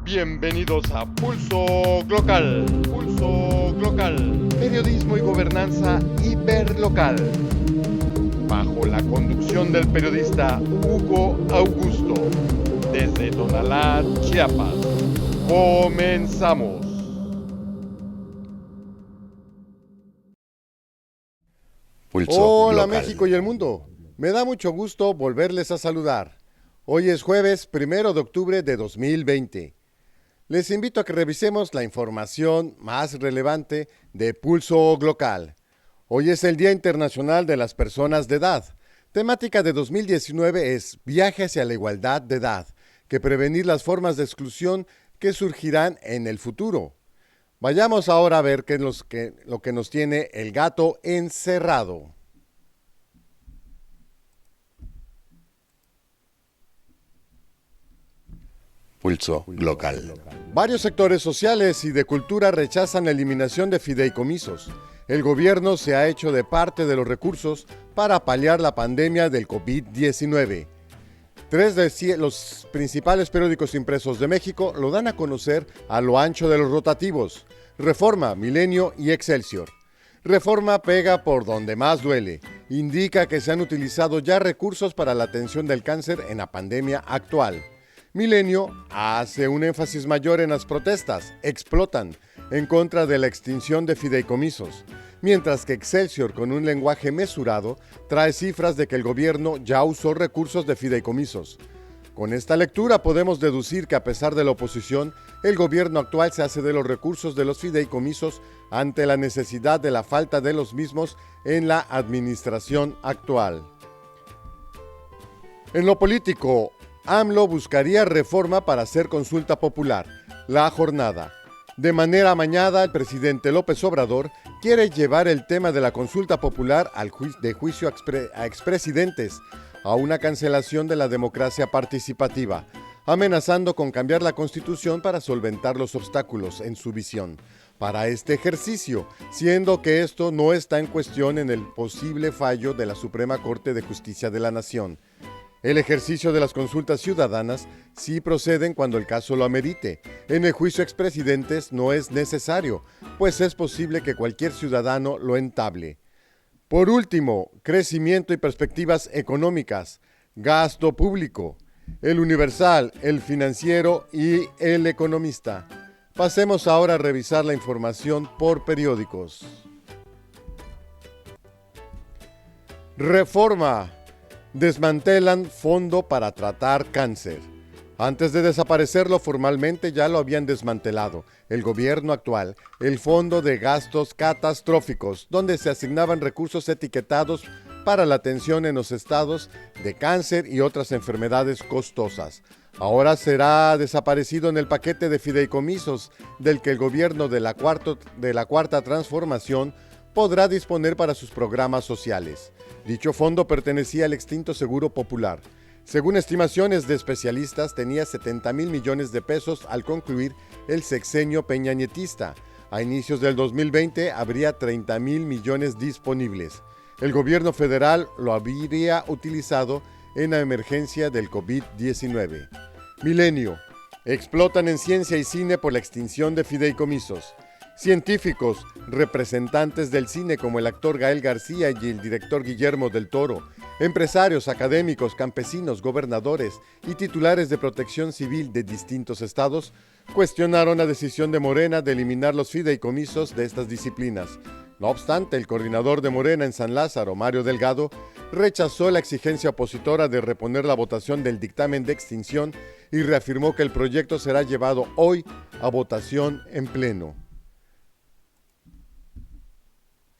Bienvenidos a Pulso Glocal. Pulso Glocal. Periodismo y gobernanza hiperlocal. Bajo la conducción del periodista Hugo Augusto. Desde Tonalá, Chiapas. Comenzamos. Pulso Hola Glocal. México y el mundo. Me da mucho gusto volverles a saludar. Hoy es jueves 1 de octubre de 2020. Les invito a que revisemos la información más relevante de Pulso Glocal. Hoy es el Día Internacional de las Personas de Edad. Temática de 2019 es Viaje hacia la igualdad de edad, que prevenir las formas de exclusión que surgirán en el futuro. Vayamos ahora a ver lo que nos tiene el gato encerrado. Pulso Glocal. Varios sectores sociales y de cultura rechazan la eliminación de fideicomisos. El gobierno se ha hecho de parte de los recursos para paliar la pandemia del COVID-19. Tres de los principales periódicos impresos de México lo dan a conocer a lo ancho de los rotativos: Reforma, Milenio y Excelsior. Reforma pega por donde más duele. Indica que se han utilizado ya recursos para la atención del cáncer en la pandemia actual. Milenio hace un énfasis mayor en las protestas, explotan, en contra de la extinción de fideicomisos, mientras que Excelsior, con un lenguaje mesurado, trae cifras de que el gobierno ya usó recursos de fideicomisos. Con esta lectura podemos deducir que, a pesar de la oposición, el gobierno actual se hace de los recursos de los fideicomisos ante la necesidad de la falta de los mismos en la administración actual. En lo político, AMLO buscaría reforma para hacer consulta popular. La jornada. De manera amañada, el presidente López Obrador quiere llevar el tema de la consulta popular de juicio a expresidentes, a una cancelación de la democracia participativa, amenazando con cambiar la Constitución para solventar los obstáculos, en su visión, para este ejercicio, siendo que esto no está en cuestión en el posible fallo de la Suprema Corte de Justicia de la Nación. El ejercicio de las consultas ciudadanas sí proceden cuando el caso lo amerite. En el juicio a expresidentes no es necesario, pues es posible que cualquier ciudadano lo entable. Por último, crecimiento y perspectivas económicas, gasto público, el Universal, el Financiero y el Economista. Pasemos ahora a revisar la información por periódicos. Reforma. Desmantelan fondo para tratar cáncer. Antes de desaparecerlo formalmente ya lo habían desmantelado el gobierno actual, el Fondo de Gastos Catastróficos, donde se asignaban recursos etiquetados para la atención en los estados de cáncer y otras enfermedades costosas. Ahora será desaparecido en el paquete de fideicomisos del que el gobierno de la Cuarta Transformación podrá disponer para sus programas sociales. Dicho fondo pertenecía al extinto Seguro Popular. Según estimaciones de especialistas, tenía 70,000 millones de pesos al concluir el sexenio peñañetista. A inicios del 2020 habría 30,000 millones disponibles. El gobierno federal lo habría utilizado en la emergencia del COVID-19. Milenio. Explotan en ciencia y cine por la extinción de fideicomisos. Científicos, representantes del cine como el actor Gael García y el director Guillermo del Toro, empresarios, académicos, campesinos, gobernadores y titulares de protección civil de distintos estados cuestionaron la decisión de Morena de eliminar los fideicomisos de estas disciplinas. No obstante, el coordinador de Morena en San Lázaro, Mario Delgado, rechazó la exigencia opositora de reponer la votación del dictamen de extinción y reafirmó que el proyecto será llevado hoy a votación en pleno.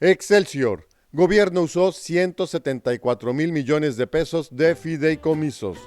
Excelsior. Gobierno usó 174,000 millones de pesos de fideicomisos.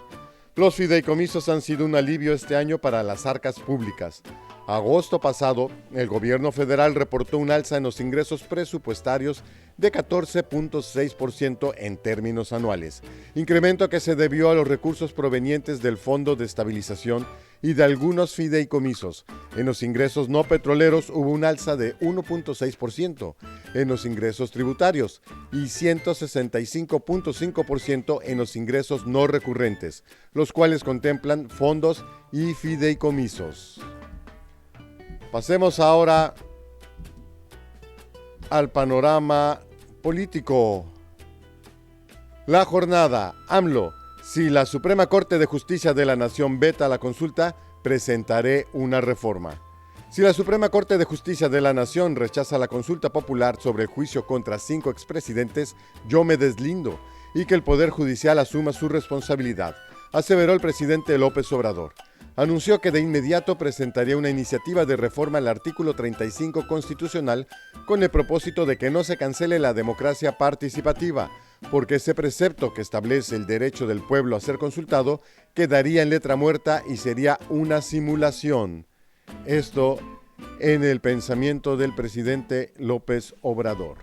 Los fideicomisos han sido un alivio este año para las arcas públicas. Agosto pasado, el gobierno federal reportó un alza en los ingresos presupuestarios de 14.6% en términos anuales, incremento que se debió a los recursos provenientes del Fondo de Estabilización y de algunos fideicomisos. En los ingresos no petroleros hubo un alza de 1.6% en los ingresos tributarios y 165.5% en los ingresos no recurrentes, los cuales contemplan fondos y fideicomisos. Pasemos ahora al panorama político. La jornada. AMLO. Si la Suprema Corte de Justicia de la Nación veta la consulta, presentaré una reforma. Si la Suprema Corte de Justicia de la Nación rechaza la consulta popular sobre el juicio contra 5 expresidentes, yo me deslindo y que el Poder Judicial asuma su responsabilidad, aseveró el presidente López Obrador. Anunció que de inmediato presentaría una iniciativa de reforma al artículo 35 constitucional con el propósito de que no se cancele la democracia participativa, porque ese precepto que establece el derecho del pueblo a ser consultado quedaría en letra muerta y sería una simulación. Esto en el pensamiento del presidente López Obrador.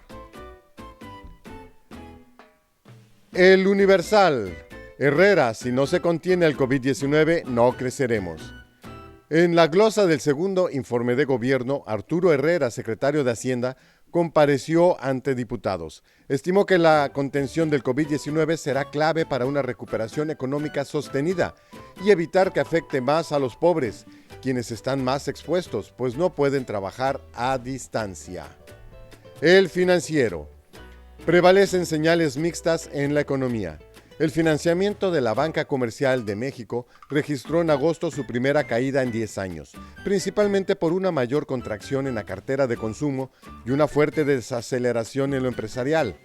El Universal. Herrera, si no se contiene el COVID-19, no creceremos. En la glosa del segundo informe de gobierno, Arturo Herrera, secretario de Hacienda, compareció ante diputados. Estimó que la contención del COVID-19 será clave para una recuperación económica sostenida y evitar que afecte más a los pobres, quienes están más expuestos, pues no pueden trabajar a distancia. El Financiero. Prevalecen señales mixtas en la economía. El financiamiento de la banca comercial de México registró en agosto su primera caída en 10 años, principalmente por una mayor contracción en la cartera de consumo y una fuerte desaceleración en lo empresarial,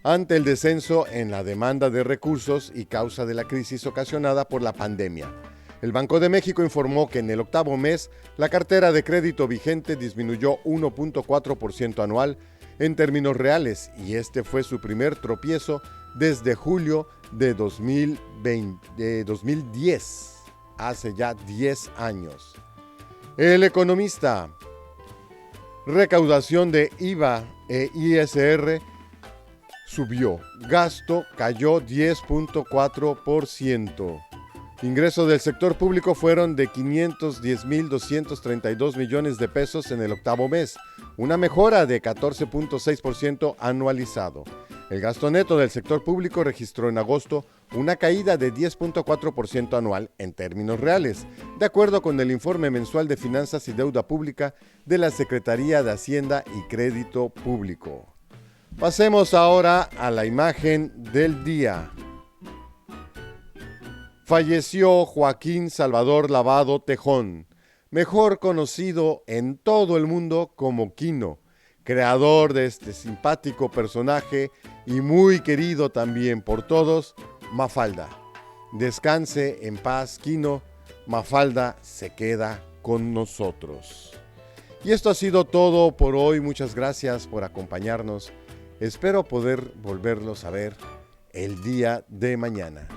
ante el descenso en la demanda de recursos y causa de la crisis ocasionada por la pandemia. El Banco de México informó que en el octavo mes la cartera de crédito vigente disminuyó 1.4% anual en términos reales y este fue su primer tropiezo desde julio de 2010, hace ya 10 años. El Economista. Recaudación de IVA e ISR subió, gasto cayó 10.4%. Ingresos del sector público fueron de 510.232 millones de pesos en el octavo mes, una mejora de 14.6% anualizado. El gasto neto del sector público registró en agosto una caída de 10.4% anual en términos reales, de acuerdo con el informe mensual de Finanzas y Deuda Pública de la Secretaría de Hacienda y Crédito Público. Pasemos ahora a la imagen del día. Falleció Joaquín Salvador Lavado Tejón, mejor conocido en todo el mundo como Quino, creador de este simpático personaje y muy querido también por todos, Mafalda. Descanse en paz, Quino. Mafalda se queda con nosotros. Y esto ha sido todo por hoy. Muchas gracias por acompañarnos. Espero poder volverlos a ver el día de mañana.